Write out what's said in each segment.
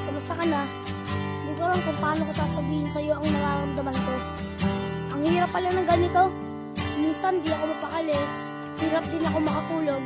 Kamusta ka na? Hindi ko alam kung paano ko sasabihin sa'yo ang nararamdaman ko. Ang hirap pala ng ganito. Minsan di ako mapakali. Hirap din ako makatulog.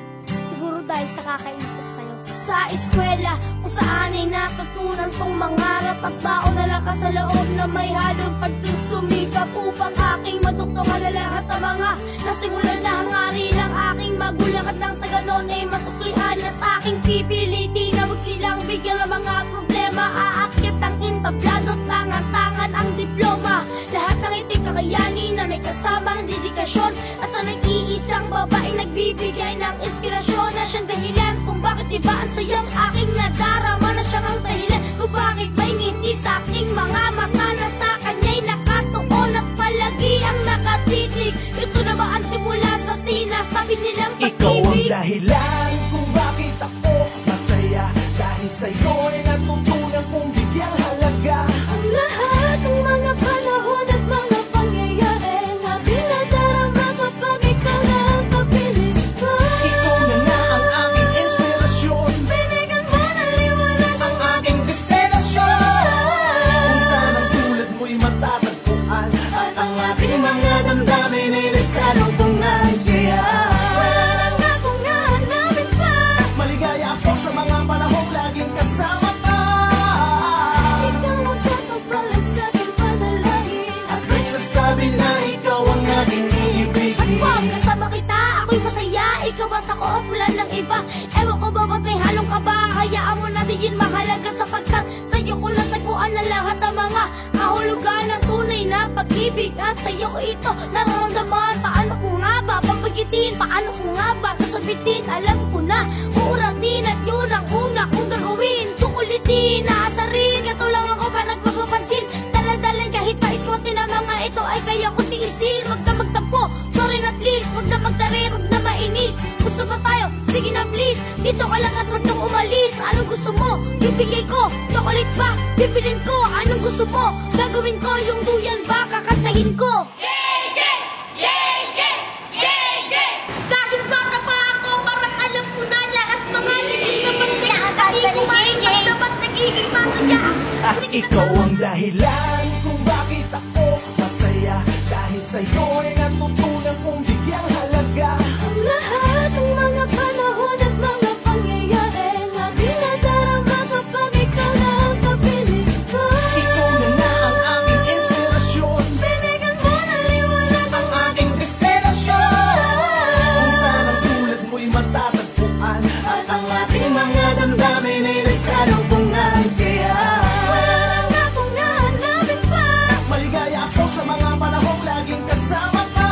Siguro dahil sa kakaisip sa'yo. Sa eskwela, kung saan ay natutunan kong mangarap at baon na lakas sa loob na may halong pagsusumikap upang aking matutungan na lahat ang mga nasimulan na hangarin ng aking magulang at nang sa ganon ay masuklian at aking pipilitin na wag silang bigyan ng mga problema. Aakyat ang entablado at tangan-tangan ang diploma. Lahat ng iting kakayanin na may kasamang dedikasyon at sa nag-iisang babae nagbibigay ng inspirasyon na siyang dahilan kung bakit iba ang sayang aking nadarama na siyang ang dahilan kung bakit may ngiti sa aking mga mata na sa kanya'y nakatuon at palagi ang nakatitig. Ito na ba ang simula sa sinasabi nilang pag-ibig? Ikaw ang dahilan kung bakit ako masaya, dahil sa'yo ay natutunan kong bigyang halaga ang lahat ng mga panahon at mga pangyayari na binadarama kapag ikaw na ang kapiling ko. Ikaw na nga ang aking inspirasyon, Binigyan mo ng liwanag ang aking destinasyon, kung saan ang tulad mo'y matatagpuan at ang ating mga damdamin ay nagsalubungan. Kaya wala nang akong hahanapin pa. maligaya ako sa mga panahong laging kasama ka. Ikaw ang katabalan sa aking panalangin At nagsasabi na ikaw ang aking iibigin. Pag kasama kita, ako'y masaya. Ikaw at ako at wala ng iba. Ewan ko ba ba't may halong kaba? Hayaan mo natin yun mahalaga sapagkat sa'yo ko natagpuan na lahat ang mga kahulugan ng tunay na pag-ibig. At sa'yo ko ito nararamdaman. Paano ko nga ba papagitin? Paano ko nga ba sasabitin? Alam ko na, uuratin at yun ang una kong gagawin. Kukulitin, naasarin, katulang ako pa nagpapapansin. Daladalan kahit paiskutin ang mga ito ay kaya ko tiisin. Wag na magtampo, sorry na please. Wag na magtarir, wag na mainis. Gusto ba tayo? Sige na please. Dito ka lang at wag nang umalis. Anong gusto mo? Bibigay ko. Chocolate ba? Bibilin ko. Anong gusto mo? Gagawin ko yung duyan ba? Kakantahin ko. Kahit bata pa ako, parang alam ko na lahat mga naging kapag hindi ko maipag dapat nagiging masaya. At ikaw ang dahilan kung bakit ako masaya, dahil sa'yo ay natutunan kong bigyang halaga Ang lahat ng mga panahon at mga pangyayari na binadarama kapag ikaw na ang kapiling ko. Ikaw na nga ang aking inspirasyon, Binigyan mo ng liwanag ang aking destinasyon, kung saan ang tulad mo'y matatagpuan at ang ating mga damdamin ay nagsalubungan. Kaya wala nang akong hahanapin pa. maligaya ako sa mga panahong laging kasama ka.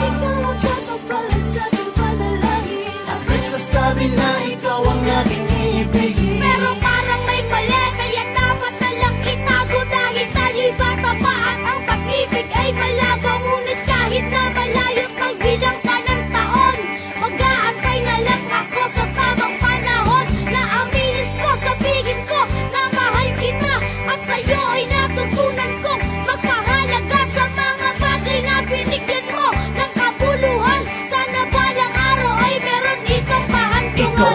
Ikaw ang katabalan sa aking panalangin At nagsasabi na ikaw ang aking iibigin. Pero parang may mali, kaya dapat na lang itago dahil tayo'y bata pa at ang pag-ibig ay malabo. Ngunit kahit na malayo magbilang pa ng taon, mag-aantay na lang ako sa tamang panahon na aminin ko, sabihin ko na mahal kita at sa'yo ay natutunan kong magpahalaga sa mga bagay na binigyan mo ng kabuluhan. Sana balang araw ay meron itong pahantungan. Ikaw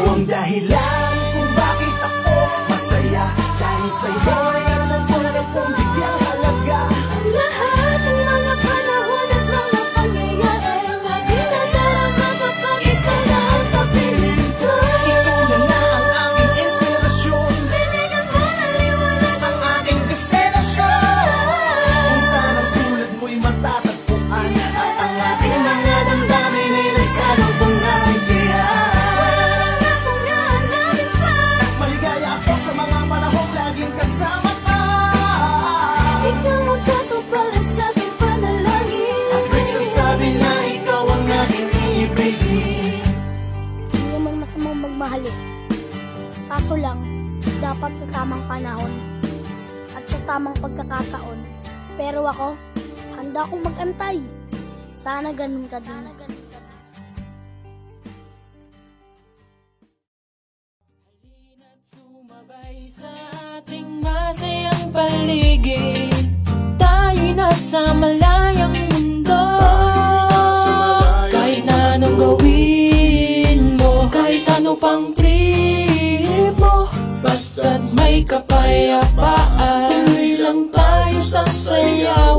Kaso lang, dapat sa tamang panahon at sa tamang pagkakataon. Pero ako, handa akong mag-antay. Sana ganun ka din. Sumabay sa ating masayang paligid, tayo'y nasa malayang mundo. Kahit na anong gawin mo, kahit ano pang trip mo, basta't may kapayapaan, tuloy lang tayo sa sayaw.